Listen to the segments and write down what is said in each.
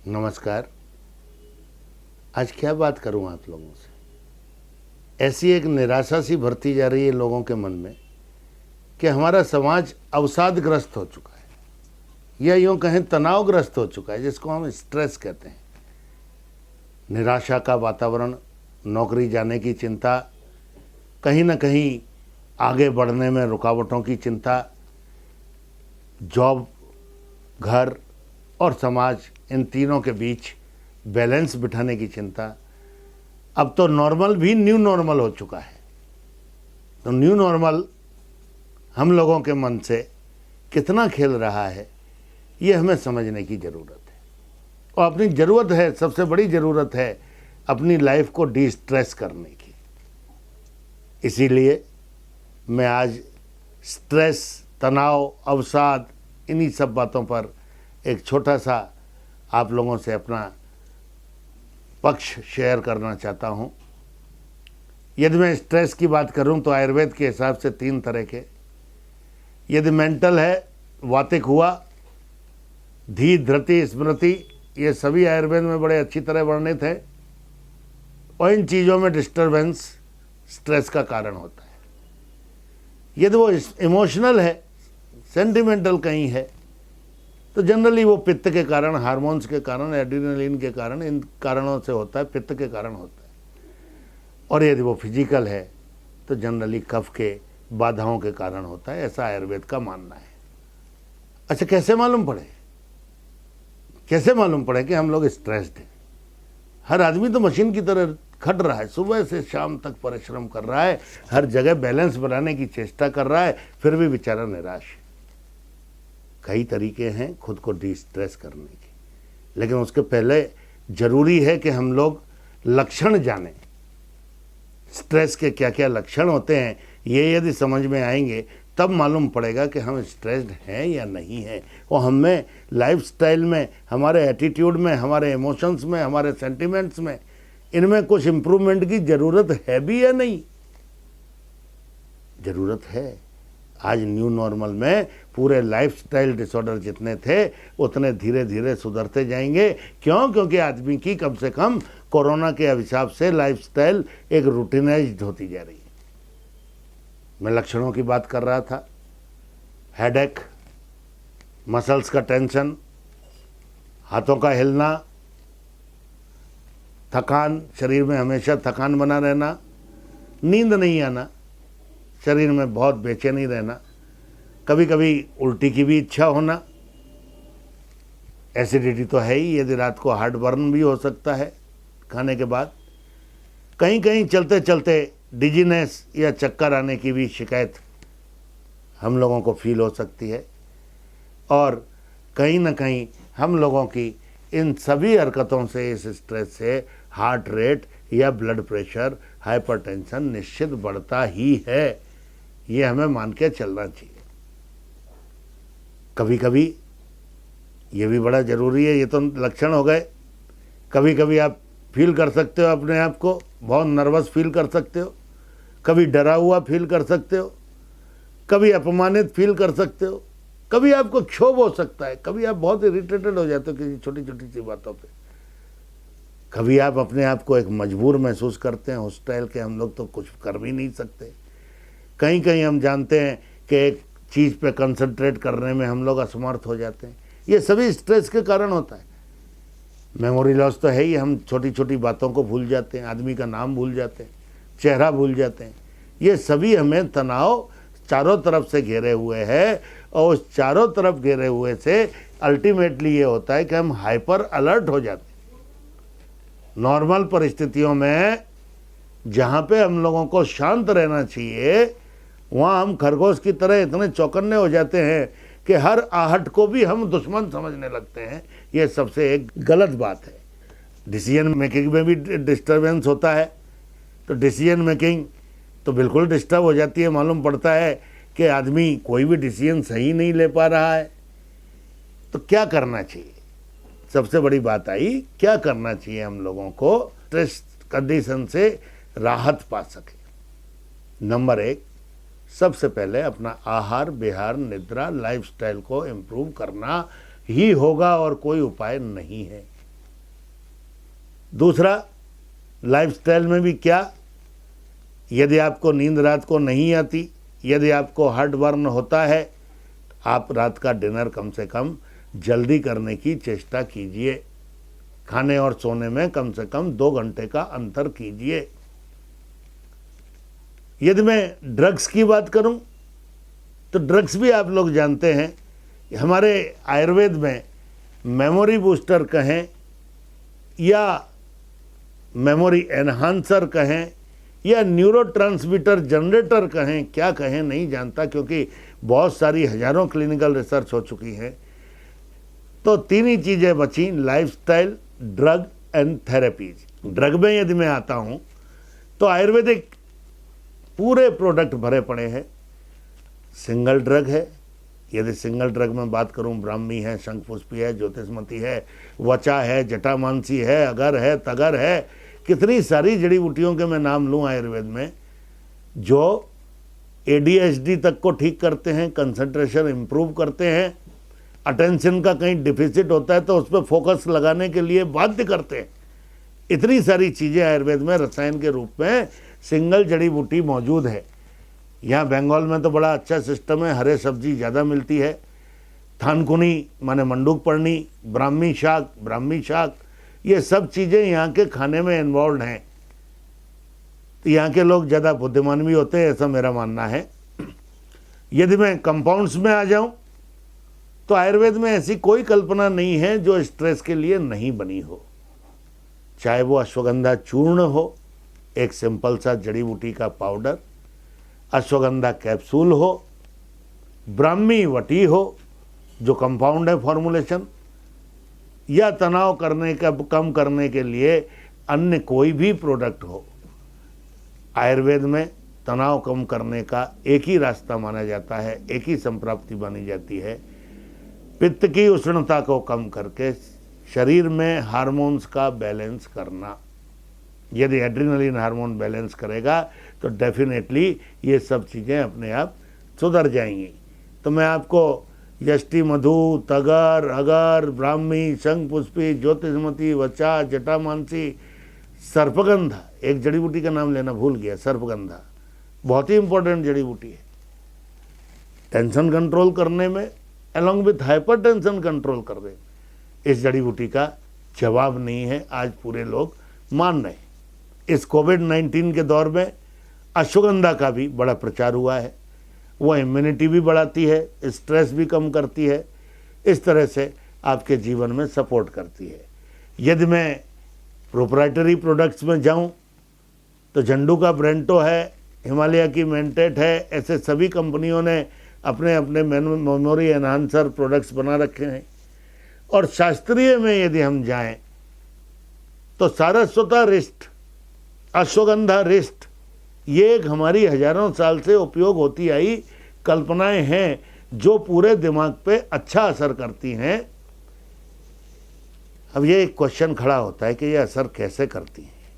नमस्कार। आज क्या बात करूं आप लोगों से। ऐसी एक निराशा सी भरती जा रही है लोगों के मन में कि हमारा समाज अवसादग्रस्त हो चुका है या यूं कहें तनावग्रस्त हो चुका है, जिसको हम स्ट्रेस कहते हैं। निराशा का वातावरण, नौकरी जाने की चिंता, कहीं ना कहीं आगे बढ़ने में रुकावटों की चिंता, जॉब, घर और समाज, इन तीनों के बीच बैलेंस बिठाने की चिंता। अब तो नॉर्मल भी न्यू नॉर्मल हो चुका है। तो न्यू नॉर्मल हम लोगों के मन से कितना खेल रहा है, ये हमें समझने की ज़रूरत है। और अपनी ज़रूरत है, सबसे बड़ी ज़रूरत है अपनी लाइफ को डिस्ट्रेस करने की। इसीलिए मैं आज स्ट्रेस, तनाव, अवसाद, इन्हीं सब बातों पर एक छोटा सा आप लोगों से अपना पक्ष शेयर करना चाहता हूँ। यदि मैं स्ट्रेस की बात करूँ तो आयुर्वेद के हिसाब से 3 तरह के। यदि मेंटल है, वातिक हुआ, धी, धृति, स्मृति, ये सभी आयुर्वेद में बड़े अच्छी तरह वर्णित है। और इन चीज़ों में डिस्टर्बेंस स्ट्रेस का कारण होता है। यदि वो इमोशनल है, सेंटिमेंटल कहीं है, तो जनरली वो पित्त के कारण, हार्मोन्स के कारण, एड्रेनलिन के कारण, इन कारणों से होता है, पित्त के कारण होता है। और यदि वो फिजिकल है तो जनरली कफ के बाधाओं के कारण होता है, ऐसा आयुर्वेद का मानना है। अच्छा, कैसे मालूम पड़े कि हम लोग स्ट्रेस्ड हैं? हर आदमी तो मशीन की तरह खट रहा है, सुबह से शाम तक परिश्रम कर रहा है, हर जगह बैलेंस बनाने की चेष्टा कर रहा है, फिर भी बेचारा निराश है। कई तरीके हैं खुद को डिस्ट्रेस करने के, लेकिन उसके पहले ज़रूरी है कि हम लोग लक्षण जानें। स्ट्रेस के क्या क्या लक्षण होते हैं, ये यदि समझ में आएंगे तब मालूम पड़ेगा कि हम स्ट्रेस्ड हैं या नहीं हैं। और हमें लाइफस्टाइल में, हमारे एटीट्यूड में, हमारे इमोशंस में, हमारे सेंटिमेंट्स में, इनमें कुछ इम्प्रूवमेंट की ज़रूरत है भी या नहीं। ज़रूरत है। आज न्यू नॉर्मल में पूरे लाइफस्टाइल डिसऑर्डर जितने थे उतने धीरे धीरे सुधरते जाएंगे। क्यों? क्योंकि आदमी की कम से कम कोरोना के अभिशाप से लाइफस्टाइल एक रूटीनाइज्ड होती जा रही है। मैं लक्षणों की बात कर रहा था। हेडेक, मसल्स का टेंशन, हाथों का हिलना, थकान, शरीर में हमेशा थकान बना रहना, नींद नहीं आना, शरीर में बहुत बेचैनी रहना, कभी कभी उल्टी की भी इच्छा होना, एसिडिटी तो है ही, यदि रात को हार्ट बर्न भी हो सकता है खाने के बाद, कहीं कहीं चलते चलते डिजीनेस या चक्कर आने की भी शिकायत हम लोगों को फील हो सकती है। और कहीं ना कहीं हम लोगों की इन सभी हरकतों से, इस स्ट्रेस से हार्ट रेट या ब्लड प्रेशर, हाइपरटेंशन निश्चित बढ़ता ही है। ये हमें मान के चलना चाहिए। कभी कभी ये भी बड़ा ज़रूरी है, ये तो लक्षण हो गए। कभी कभी आप फील कर सकते हो अपने आप को बहुत नर्वस फील कर सकते हो, कभी डरा हुआ फील कर सकते हो, कभी अपमानित फील कर सकते हो, कभी आपको क्षोभ हो सकता है, कभी आप बहुत इरिटेटेड हो जाते हो किसी छोटी छोटी सी बातों पे, कभी आप अपने आप को एक मजबूर महसूस करते हैं, हॉस्टाइल के हम लोग तो कुछ कर भी नहीं सकते। कहीं कहीं हम जानते हैं कि एक चीज़ पे कंसंट्रेट करने में हम लोग असमर्थ हो जाते हैं। ये सभी स्ट्रेस के कारण होता है। मेमोरी लॉस तो है ही, हम छोटी छोटी बातों को भूल जाते हैं, आदमी का नाम भूल जाते हैं, चेहरा भूल जाते हैं। ये सभी हमें तनाव चारों तरफ से घेरे हुए है। और उस चारों तरफ घेरे हुए से अल्टीमेटली ये होता है कि हम हाइपर अलर्ट हो जाते हैं। नॉर्मल परिस्थितियों में जहाँ पे हम लोगों को शांत रहना चाहिए, वहाँ हम खरगोश की तरह इतने चौकन्ने हो जाते हैं कि हर आहट को भी हम दुश्मन समझने लगते हैं। ये सबसे एक गलत बात है। डिसीजन मेकिंग में भी डिस्टर्बेंस होता है, तो डिसीजन मेकिंग तो बिल्कुल डिस्टर्ब हो जाती है। मालूम पड़ता है कि आदमी कोई भी डिसीजन सही नहीं ले पा रहा है। तो क्या करना चाहिए? सबसे बड़ी बात आई, क्या करना चाहिए हम लोगों को स्ट्रेस कंडीशन से राहत पा सके। नंबर 1, सबसे पहले अपना आहार विहार निद्रा लाइफस्टाइल को इम्प्रूव करना ही होगा और कोई उपाय नहीं है। दूसरा, लाइफस्टाइल में भी क्या, यदि आपको नींद रात को नहीं आती, यदि आपको हार्ट बर्न होता है, आप रात का डिनर कम से कम जल्दी करने की चेष्टा कीजिए। खाने और सोने में कम से कम 2 घंटे का अंतर कीजिए। यदि मैं ड्रग्स की बात करूं, तो ड्रग्स भी आप लोग जानते हैं, हमारे आयुर्वेद में मेमोरी बूस्टर कहें या मेमोरी एनहांसर कहें या न्यूरोट्रांसमीटर जनरेटर कहें, क्या कहें नहीं जानता, क्योंकि बहुत सारी हजारों क्लिनिकल रिसर्च हो चुकी हैं। तो 3 ही चीज़ें बची, lifestyle, drug and therapies. Drug में यदि मैं आता हूँ तो आयुर्वेदिक पूरे प्रोडक्ट भरे पड़े हैं। सिंगल ड्रग है, यदि सिंगल ड्रग में बात करूं, ब्राह्मी है, शंखपुष्पी है, ज्योतिषमती है, वचा है, जटामानसी है, अगर है, तगर है, कितनी सारी जड़ी बूटियों के मैं नाम लूं आयुर्वेद में, जो ADHD तक को ठीक करते हैं, कंसंट्रेशन इम्प्रूव करते हैं, अटेंशन का कहीं डिफिसिट होता है तो उस पर फोकस लगाने के लिए बाध्य करते हैं। इतनी सारी चीज़ें आयुर्वेद में रसायन के रूप में सिंगल जड़ी बूटी मौजूद है। यहाँ बंगाल में तो बड़ा अच्छा सिस्टम है, हरे सब्जी ज़्यादा मिलती है। थानकुनी माने मंडूक पर्णी, ब्राह्मी शाक, ये सब चीज़ें यहाँ के खाने में इन्वॉल्व हैं। तो यहाँ के लोग ज़्यादा बुद्धिमान भी होते हैं, ऐसा मेरा मानना है। यदि मैं कंपाउंड्स में आ जाऊँ तो आयुर्वेद में ऐसी कोई कल्पना नहीं है जो स्ट्रेस के लिए नहीं बनी हो। चाहे वो अश्वगंधा चूर्ण हो, एक सिंपल सा जड़ी बूटी का पाउडर, अश्वगंधा कैप्सूल हो, ब्राह्मी वटी हो जो कंपाउंड है फॉर्मुलेशन, या तनाव करने का कम करने के लिए अन्य कोई भी प्रोडक्ट हो। आयुर्वेद में तनाव कम करने का एक ही रास्ता माना जाता है, एक ही संप्राप्ति मानी जाती है, पित्त की उष्णता को कम करके शरीर में हार्मोन्स का बैलेंस करना। यदि एड्रेनलिन हार्मोन बैलेंस करेगा तो डेफिनेटली ये सब चीज़ें अपने आप सुधर जाएंगी। तो मैं आपको यष्टि मधु, तगर, अगर, ब्राह्मी, शंखपुष्पी, ज्योतिषमती, वचा, जटामानसी, सर्पगंधा, एक जड़ी बूटी का नाम लेना भूल गया, सर्पगंधा बहुत ही इंपॉर्टेंट जड़ी बूटी है टेंशन कंट्रोल करने में, अलॉन्ग विथ हाइपरटेंशन कंट्रोल कर दे। इस जड़ी बूटी का जवाब नहीं है, आज पूरे लोग मान रहे हैं। इस कोविड-19 के दौर में अश्वगंधा का भी बड़ा प्रचार हुआ है। वो इम्यूनिटी भी बढ़ाती है, स्ट्रेस भी कम करती है, इस तरह से आपके जीवन में सपोर्ट करती है। यदि मैं प्रोप्राइटरी प्रोडक्ट्स में जाऊं तो झंडू का ब्रेंटो है, हिमालय की मेंटेट है, ऐसे सभी कंपनियों ने अपने अपने मेमोरी एनहांसर प्रोडक्ट्स बना रखे हैं। और शास्त्रीय में यदि हम जाएं तो सारस्वता रिस्ट, अश्वगंधा रिस्ट, ये एक हमारी हजारों साल से उपयोग होती आई कल्पनाएं हैं जो पूरे दिमाग पे अच्छा असर करती हैं। अब ये एक क्वेश्चन खड़ा होता है कि ये असर कैसे करती हैं।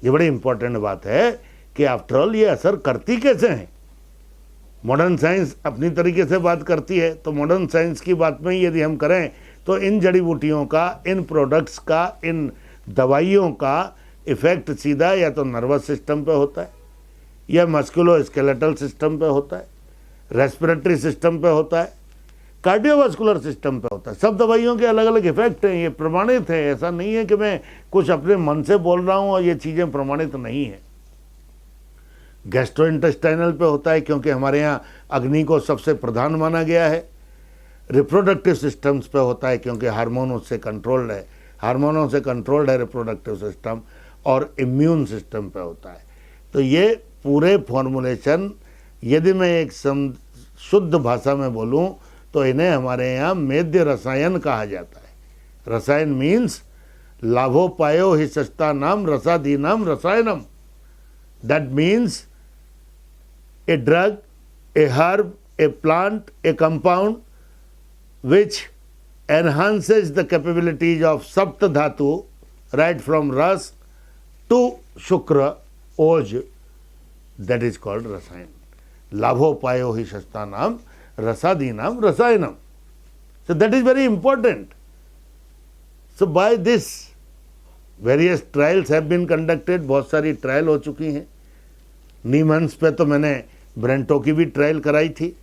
ये बड़ी इंपॉर्टेंट बात है कि आफ्टर ऑल ये असर करती कैसे हैं। मॉडर्न साइंस अपनी तरीके से बात करती है, तो मॉडर्न साइंस की बात में यदि हम करें तो इन जड़ी बूटियों का, इन प्रोडक्ट्स का, इन दवाइयों का इफेक्ट सीधा या तो नर्वस सिस्टम पे होता है, या मस्कुलोस्केलेटल सिस्टम पे होता है, रेस्पिरेटरी सिस्टम पे होता है, कार्डियोवास्कुलर सिस्टम पे होता है। सब दवाइयों के अलग अलग इफेक्ट हैं, ये प्रमाणित है। ऐसा नहीं है कि मैं कुछ अपने मन से बोल रहा हूँ और ये चीज़ें प्रमाणित नहीं है। गैस्ट्रोइंटेस्टाइनल पे होता है क्योंकि हमारे यहाँ अग्नि को सबसे प्रधान माना गया है। रिप्रोडक्टिव सिस्टम्स पे होता है क्योंकि हार्मोनों से कंट्रोल्ड है रिप्रोडक्टिव सिस्टम, और इम्यून सिस्टम पे होता है। तो ये पूरे फॉर्मुलेशन यदि मैं एक शुद्ध भाषा में बोलूं तो इन्हें हमारे यहाँ मेद्य रसायन कहा जाता है। रसायन मीन्स लाभोपायो हि सस्तानाम रसादीनाम रसायनम। That means a drug, a herb, a plant, a compound which enhances the capabilities of sapta dhatu right from ras to shukra oj, that is called rasayan. Labhopayo hi shastanam rasadinam rasayanam. So that is very important. So by this various trials have been conducted, बहुत सारी trial हो चुकी हैं। नीमन्स पे तो मैंने ब्रेंटो की भी ट्रायल कराई थी,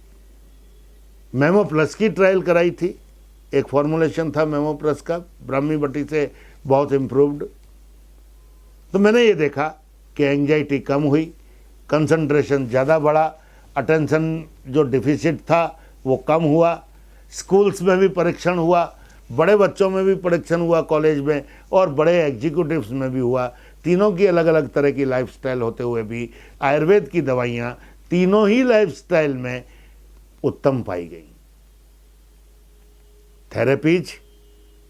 मेमो प्लस की ट्रायल कराई थी, एक फॉर्मुलेशन था मेमो प्लस का, ब्राह्मी बटी से बहुत इम्प्रूव्ड। तो मैंने ये देखा कि एंजाइटी कम हुई, कंसंट्रेशन ज़्यादा बढ़ा, अटेंशन जो डिफिसिट था वो कम हुआ। स्कूल्स में भी परीक्षण हुआ, बड़े बच्चों में भी परीक्षण हुआ कॉलेज में, और बड़े एग्जीक्यूटिव्स में भी हुआ। तीनों की अलग अलग तरह की लाइफस्टाइल होते हुए भी आयुर्वेद की दवाइयाँ तीनों ही लाइफस्टाइल में उत्तम पाई गई। थेरेपीज,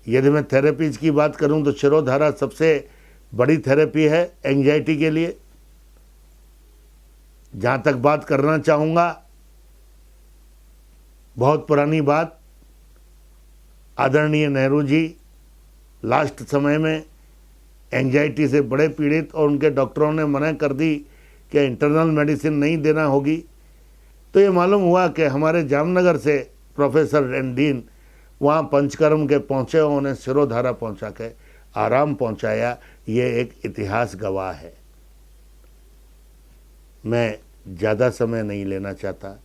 यदि मैं थेरेपीज की बात करूं तो शिरोधारा सबसे बड़ी थेरेपी है एंजाइटी के लिए। जहां तक बात करना चाहूँगा, बहुत पुरानी बात, आदरणीय नेहरू जी लास्ट समय में एंजाइटी से बड़े पीड़ित, और उनके डॉक्टरों ने मना कर दी कि इंटरनल मेडिसिन नहीं देना होगी। तो ये मालूम हुआ कि हमारे जामनगर से प्रोफेसर एंड डीन वहाँ पंचकर्म के पहुँचे, उन्हें शिरोधारा पहुँचा के आराम पहुँचाया। ये एक इतिहास गवाह है। मैं ज़्यादा समय नहीं लेना चाहता,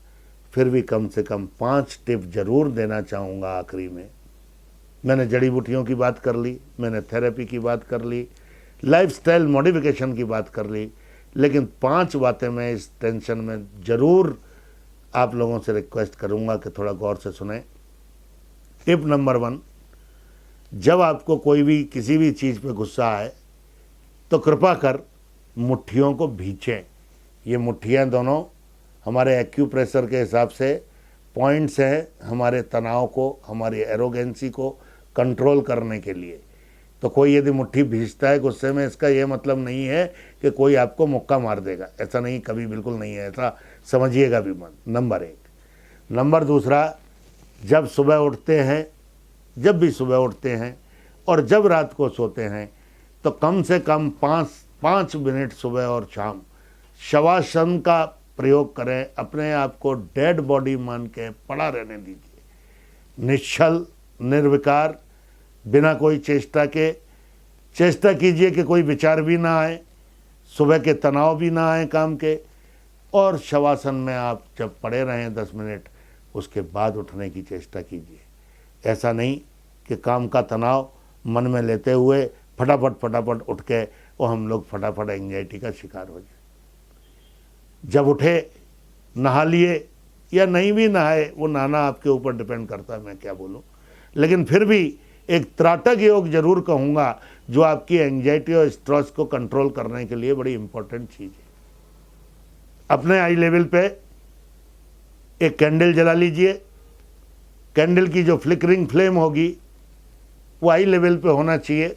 फिर भी कम से कम 5 टिप जरूर देना चाहूँगा आखिरी में। मैंने जड़ी बूटियों की बात कर ली, मैंने थेरेपी की बात कर ली, लाइफस्टाइल मॉडिफिकेशन की बात कर ली, लेकिन 5 बातें मैं इस टेंशन में ज़रूर आप लोगों से रिक्वेस्ट करूँगा कि थोड़ा गौर से सुने। टिप नंबर 1, जब आपको कोई भी किसी भी चीज़ पे गुस्सा आए तो कृपा कर मुट्ठियों को भींचें। ये मुट्ठियाँ दोनों हमारे एक्यूप्रेशर के हिसाब से पॉइंट्स हैं हमारे तनाव को, हमारी एरोगेंसी को कंट्रोल करने के लिए। तो कोई यदि मुट्ठी भींचता है गुस्से में, इसका ये मतलब नहीं है कि कोई आपको मुक्का मार देगा, ऐसा नहीं, कभी बिल्कुल नहीं है, ऐसा समझिएगा भी मत। नंबर 1। नंबर 2, जब सुबह उठते हैं, जब भी सुबह उठते हैं और जब रात को सोते हैं, तो कम से कम 5 मिनट सुबह और शाम शवासन का प्रयोग करें। अपने आप को डेड बॉडी मान के पड़ा रहने दीजिए, निश्चल निर्विकार, बिना कोई चेष्टा के। चेष्टा कीजिए कि कोई विचार भी ना आए, सुबह के तनाव भी ना आए काम के, और शवासन में आप जब पड़े रहें 10 मिनट, उसके बाद उठने की चेष्टा कीजिए। ऐसा नहीं कि काम का तनाव मन में लेते हुए फटाफट उठ के और हम लोग फटाफट एंजाइटी का शिकार हो जाए। जब उठे नहा लिए या नहीं भी नहाए, वो नहाना आपके ऊपर डिपेंड करता है, मैं क्या बोलूँ, लेकिन फिर भी एक त्राटक योग जरूर कहूँगा जो आपकी एंजाइटी और स्ट्रेस को कंट्रोल करने के लिए बड़ी इंपॉर्टेंट चीज़ है। अपने आई लेवल पे एक कैंडल जला लीजिए। कैंडल की जो फ्लिकरिंग फ्लेम होगी वो आई लेवल पे होना चाहिए,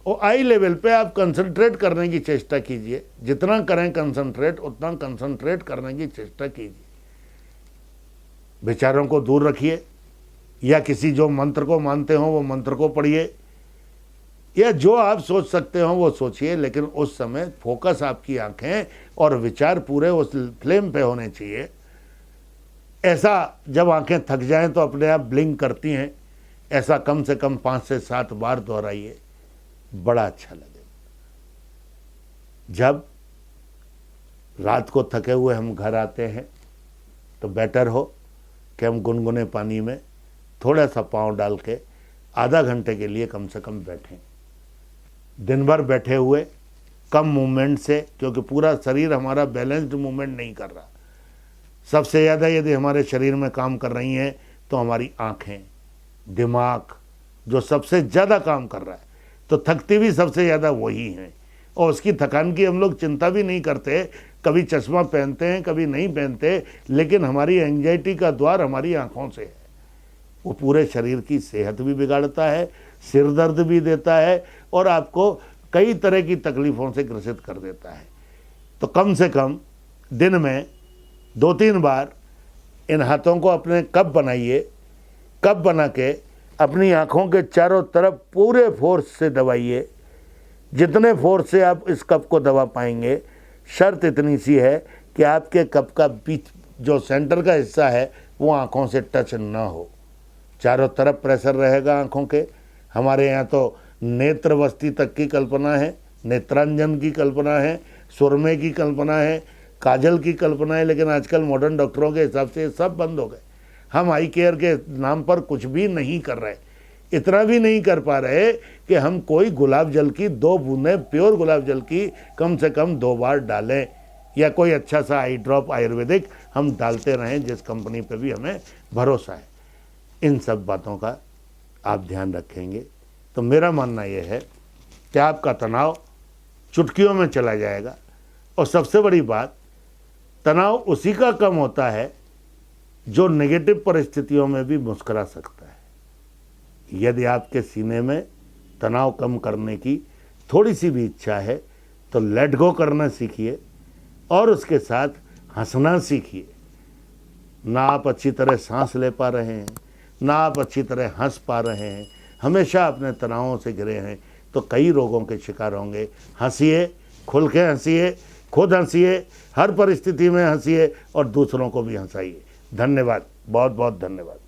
और आई लेवल पे आप कंसंट्रेट करने की चेष्टा कीजिए। जितना करें कंसंट्रेट, उतना कंसंट्रेट करने की चेष्टा कीजिए। विचारों को दूर रखिए, या किसी जो मंत्र को मानते हो वो मंत्र को पढ़िए, या जो आप सोच सकते हो वो सोचिए, लेकिन उस समय फोकस आपकी आंखें और विचार पूरे उस फ्लेम पे होने चाहिए। ऐसा जब आंखें थक जाएं तो अपने आप ब्लिंक करती हैं, ऐसा कम से कम 5 से 7 बार दोहराइए, बड़ा अच्छा लगेगा। जब रात को थके हुए हम घर आते हैं तो बेटर हो कि हम गुनगुने पानी में थोड़ा सा पाँव डाल के आधा घंटे के लिए कम से कम बैठें। दिन भर बैठे हुए कम मूवमेंट से, क्योंकि पूरा शरीर हमारा बैलेंस्ड मूवमेंट नहीं कर रहा। सबसे ज़्यादा यदि हमारे शरीर में काम कर रही हैं तो हमारी आँखें, दिमाग जो सबसे ज़्यादा काम कर रहा है, तो थकती भी सबसे ज़्यादा वही हैं, और उसकी थकान की हम लोग चिंता भी नहीं करते। कभी चश्मा पहनते हैं, कभी नहीं पहनते, लेकिन हमारी एंजाइटी का द्वार हमारी आँखों से है। वो पूरे शरीर की सेहत भी बिगाड़ता है, सिर दर्द भी देता है, और आपको कई तरह की तकलीफ़ों से ग्रसित कर देता है। तो कम से कम दिन में 2-3 बार इन हाथों को अपने कप बनाइए। कप बना के अपनी आँखों के चारों तरफ पूरे फोर्स से दबाइए। जितने फोर्स से आप इस कप को दबा पाएंगे, शर्त इतनी सी है कि आपके कप का बीच जो सेंटर का हिस्सा है वो आँखों से टच ना हो। चारों तरफ प्रेशर रहेगा आँखों के। हमारे यहाँ तो नेत्रवस्ती तक की कल्पना है, नेत्रांजन की कल्पना है, सुरमे की कल्पना है, काजल की कल्पना है, लेकिन आजकल मॉडर्न डॉक्टरों के हिसाब से ये सब बंद हो गए। हम आई केयर के नाम पर कुछ भी नहीं कर रहे, इतना भी नहीं कर पा रहे कि हम कोई गुलाब जल की 2 बूंदें प्योर गुलाब जल की कम से कम 2 बार डालें, या कोई अच्छा सा आई ड्रॉप आयुर्वेदिक हम डालते रहें, जिस कंपनी पे भी हमें भरोसा है। इन सब बातों का आप ध्यान रखेंगे तो मेरा मानना यह है कि आपका तनाव चुटकियों में चला जाएगा। और सबसे बड़ी बात, तनाव उसी का कम होता है जो नेगेटिव परिस्थितियों में भी मुस्कुरा सकता है। यदि आपके सीने में तनाव कम करने की थोड़ी सी भी इच्छा है तो लेट गो करना सीखिए और उसके साथ हंसना सीखिए। ना आप अच्छी तरह सांस ले पा रहे हैं, ना आप अच्छी तरह हंस पा रहे हैं, हमेशा अपने तनावों से घिरे हैं, तो कई रोगों के शिकार होंगे। हंसिए, खुल के हंसिए, खुद हंसिए, हर परिस्थिति में हंसिए और दूसरों को भी हंसाइए। धन्यवाद, बहुत बहुत धन्यवाद।